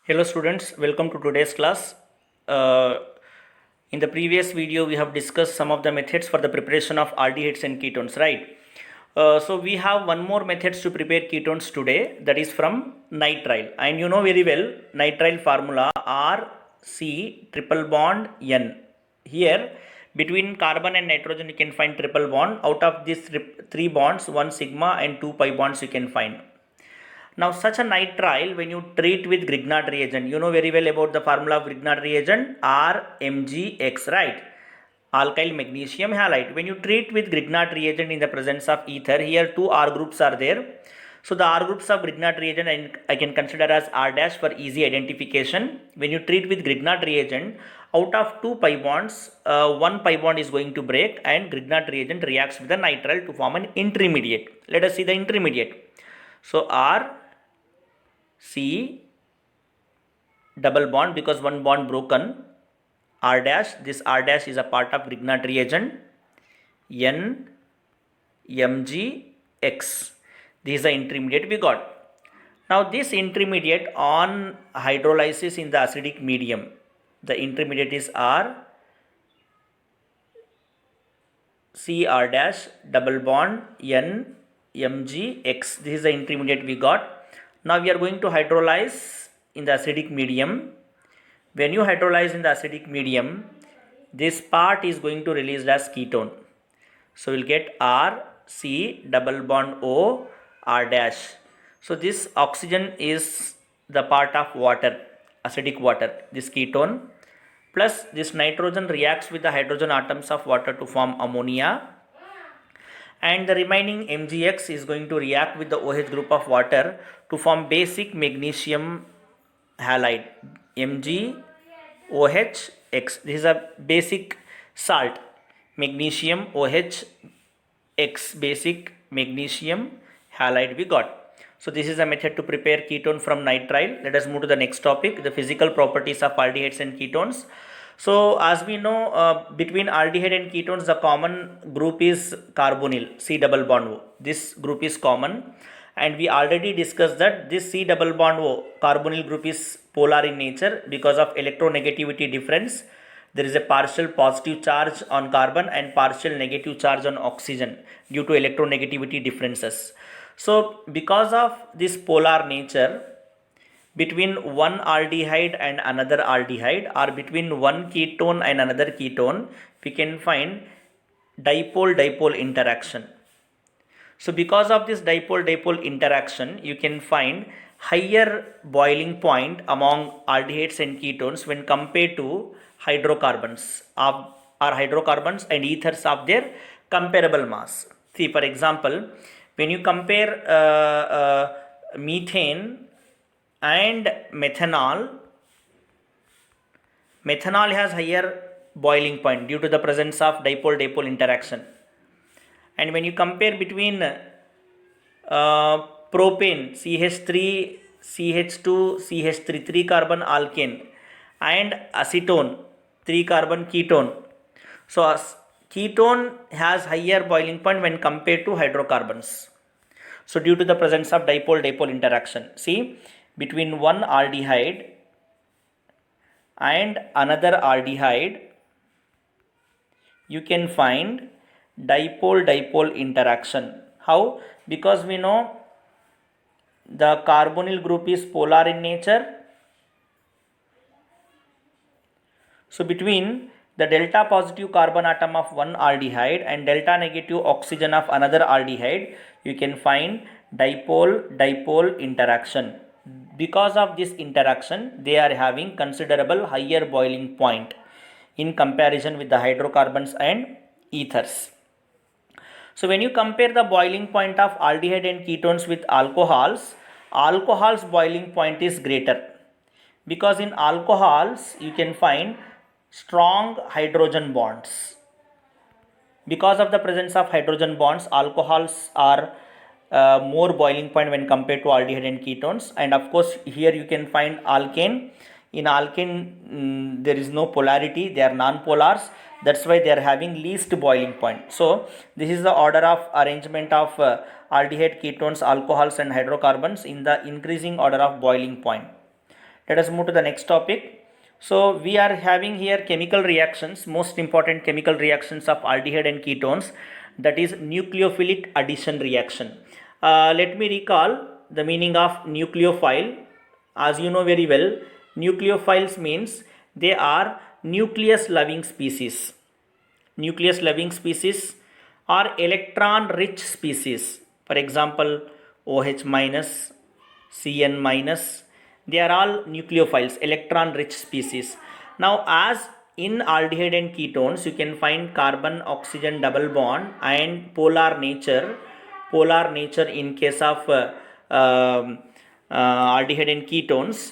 Hello students, welcome to today's class. Uh, in the previous video, we have discussed some of the methods for the preparation of aldehydes and ketones, right? So we have one more methods to prepare ketones today, that is from nitrile. And you know very well, nitrile formula RC triple bond N. Here, between carbon and nitrogen, you can find triple bond. Out of these three bonds, one sigma and two pi bonds you can find. Now, such a nitrile, when you treat with Grignard reagent, you know very well about the formula of Grignard reagent, RMgX, right? Alkyl magnesium halide. When you treat with Grignard reagent in the presence of ether, here two R groups are there. So the R groups of Grignard reagent I can consider as R dash for easy identification. When you treat with Grignard reagent, out of two pi bonds, one pi bond is going to break and Grignard reagent reacts with the nitrile to form an intermediate. Let us see the intermediate. So R C double bond, because one bond broken, R dash, this R dash is a part of Grignard reagent, N Mg X. This is the intermediate we got. Now this intermediate on hydrolysis in the acidic medium, the intermediate is R C R dash double bond N Mg X. This is the intermediate we got. Now we are going to hydrolyze in the acidic medium. When you hydrolyze in the acidic medium, this part is going to release as ketone. So we'll get R C double bond O R dash. So this oxygen is the part of water, acidic water, this ketone, plus this nitrogen reacts with the hydrogen atoms of water to form ammonia, and the remaining MgX is going to react with the OH group of water to form basic magnesium halide, MgOH X. This is a basic salt, magnesium OH X, basic magnesium halide we got. So this is a method to prepare ketone from nitrile. Let us move to the next topic, the physical properties of aldehydes and ketones. So as we know, between aldehyde and ketones, the common group is carbonyl, C double bond O. This group is common, and we already discussed that this C double bond O carbonyl group is polar in nature because of electronegativity difference. There is a partial positive charge on carbon and partial negative charge on oxygen due to electronegativity differences. So because of this polar nature, between one aldehyde and another aldehyde, or between one ketone and another ketone, we can find dipole-dipole interaction. So because of this dipole-dipole interaction, you can find higher boiling point among aldehydes and ketones when compared to hydrocarbons hydrocarbons and ethers of their comparable mass. See, for example, when you compare methane and methanol has higher boiling point due to the presence of dipole-dipole interaction. And when you compare between propane CH3 CH2 CH3 3 carbon alkane and acetone 3 carbon ketone, so ketone has higher boiling point when compared to hydrocarbons. So due to the presence of dipole-dipole interaction, see, between one aldehyde and another aldehyde, you can find dipole-dipole interaction. How? Because we know the carbonyl group is polar in nature. So between the delta positive carbon atom of one aldehyde and delta negative oxygen of another aldehyde, you can find dipole-dipole interaction. Because of this interaction, they are having considerable higher boiling point in comparison with the hydrocarbons and ethers. So when you compare the boiling point of aldehyde and ketones with alcohols boiling point is greater, because in alcohols you can find strong hydrogen bonds. Because of the presence of hydrogen bonds, alcohols are more boiling point when compared to aldehyde and ketones. And of course here you can find alkane. In alkane there is no polarity, they are non-polars, that's why they are having least boiling point. So this is the order of arrangement of aldehyde, ketones, alcohols and hydrocarbons in the increasing order of boiling point. Let us move to the next topic. So we are having here chemical reactions, most important chemical reactions of aldehyde and ketones, that is nucleophilic addition reaction. Let me recall the meaning of nucleophile. As you know very well, nucleophiles means they are nucleus loving species. Nucleus loving species or electron rich species. For example, OH minus, Cn minus, they are all nucleophiles, electron rich species. Now as in aldehyde and ketones, you can find carbon oxygen double bond and polar nature in case of aldehyde and ketones.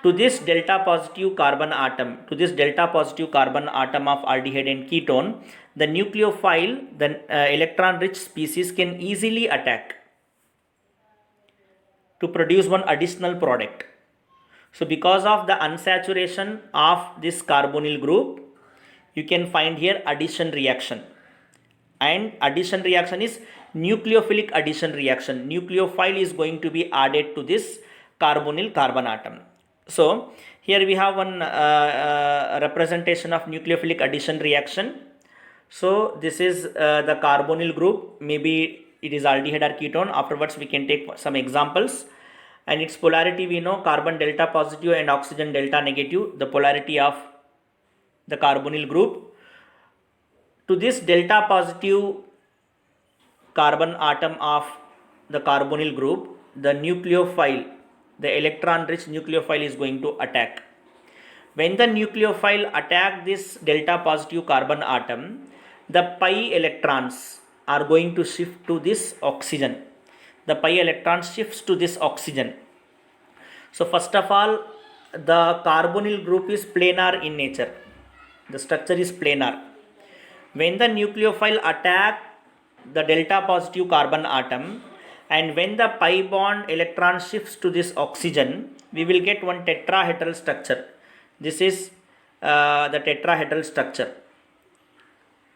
To this delta positive carbon atom of aldehyde and ketone, the nucleophile, the electron rich species can easily attack to produce one additional product. So because of the unsaturation of this carbonyl group, you can find here addition reaction, and addition reaction is nucleophilic addition reaction. Nucleophile is going to be added to this carbonyl carbon atom. So here we have one representation of nucleophilic addition reaction. So this is the carbonyl group, maybe it is aldehyde or ketone. Afterwards we can take some examples, and its polarity we know, carbon delta positive and oxygen delta negative, the polarity of the carbonyl group. To this delta positive carbon atom of the carbonyl group, the nucleophile, the electron rich nucleophile is going to attack. When the nucleophile attack this delta positive carbon atom, the pi electrons are going to shift to this oxygen. The pi electron shifts to this oxygen. So first of all, the carbonyl group is planar in nature. The structure is planar. When the nucleophile attack the delta positive carbon atom, and when the pi bond electron shifts to this oxygen, we will get one tetrahedral structure. This is the tetrahedral structure.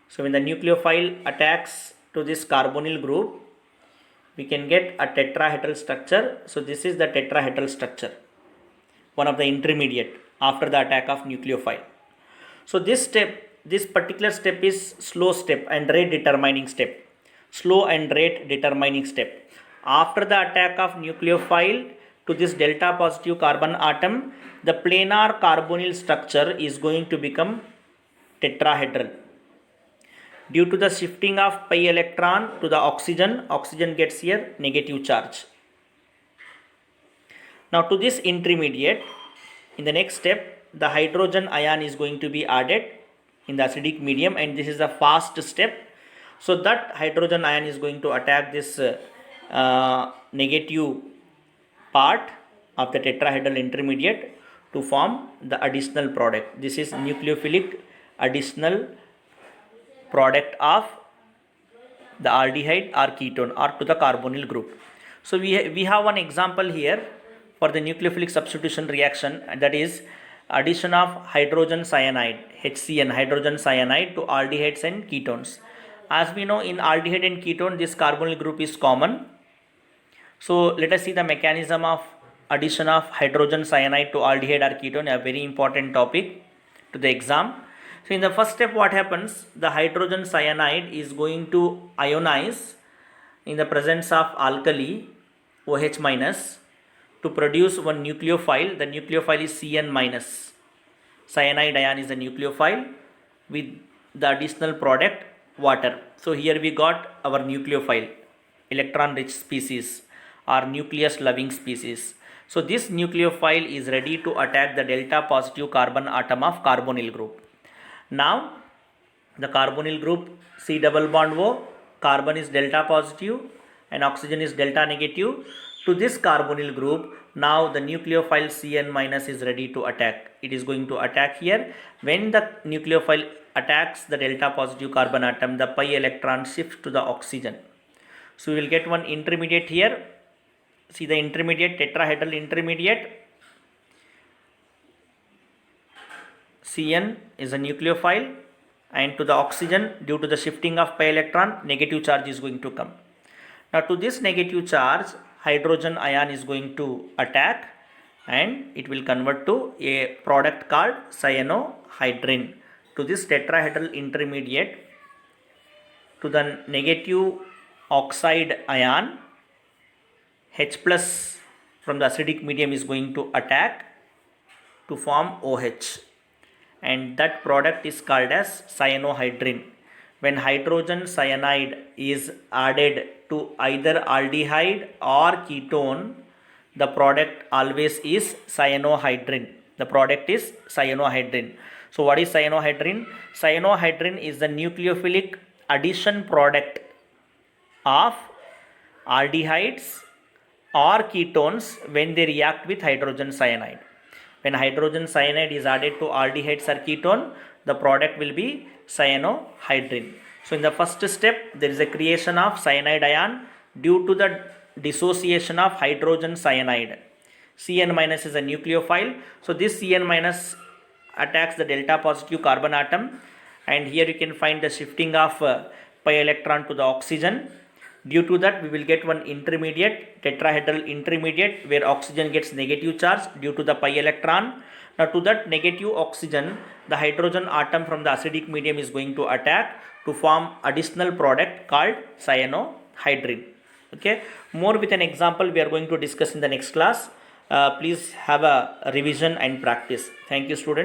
So when the nucleophile attacks to this carbonyl group, we can get a tetrahedral structure. So this is the tetrahedral structure, one of the intermediate after the attack of nucleophile. So this particular step is slow step and rate determining step. Slow and rate determining step. After the attack of nucleophile to this delta positive carbon atom, the planar carbonyl structure is going to become tetrahedral. Due to the shifting of pi electron to the oxygen, oxygen gets here negative charge. Now to this intermediate, in the next step, the hydrogen ion is going to be added in the acidic medium, and this is the fast step. So that hydrogen ion is going to attack this negative part of the tetrahedral intermediate to form the additional product. This is nucleophilic additional product of the aldehyde or ketone or to the carbonyl group. So we have one example here for the nucleophilic substitution reaction, that is addition of hydrogen cyanide, HCN, hydrogen cyanide to aldehydes and ketones. As we know, in aldehyde and ketone, this carbonyl group is common. So let us see the mechanism of addition of hydrogen cyanide to aldehyde or ketone, a very important topic to the exam. So in the first step, what happens? The hydrogen cyanide is going to ionize in the presence of alkali OH minus to produce one nucleophile. The nucleophile is Cn minus. Cyanide ion is the nucleophile with the additional product water. So here we got our nucleophile, electron rich species or nucleus loving species. So this nucleophile is ready to attack the delta positive carbon atom of carbonyl group. Now the carbonyl group C double bond O, carbon is delta positive and oxygen is delta negative. To this carbonyl group, now the nucleophile Cn minus is ready to attack. It is going to attack here. When the nucleophile attacks the delta positive carbon atom, the pi electron shifts to the oxygen. So we will get one intermediate here. See the intermediate, tetrahedral intermediate. Cn is a nucleophile, and to the oxygen, due to the shifting of pi electron, negative charge is going to come. Now to this negative charge, hydrogen ion is going to attack, and it will convert to a product called cyanohydrin. To this tetrahedral intermediate, to the negative oxide ion, H plus from the acidic medium is going to attack to form OH, and that product is called as cyanohydrin. When hydrogen cyanide is added to either aldehyde or ketone, the product always is cyanohydrin. The product is cyanohydrin. So what is cyanohydrin? Cyanohydrin is the nucleophilic addition product of aldehydes or ketones when they react with hydrogen cyanide. When hydrogen cyanide is added to aldehydes or ketone, the product will be cyanohydrin. So in the first step, there is a creation of cyanide ion due to the dissociation of hydrogen cyanide. Cn minus is a nucleophile. So this Cn minus attacks the delta positive carbon atom, and here you can find the shifting of pi electron to the oxygen. Due to that, we will get one intermediate, tetrahedral intermediate, where oxygen gets negative charge due to the pi electron. Now to that negative oxygen, the hydrogen atom from the acidic medium is going to attack to form additional product called cyanohydrin. Okay, more with an example we are going to discuss in the next class. Please have a revision and practice. Thank you, students.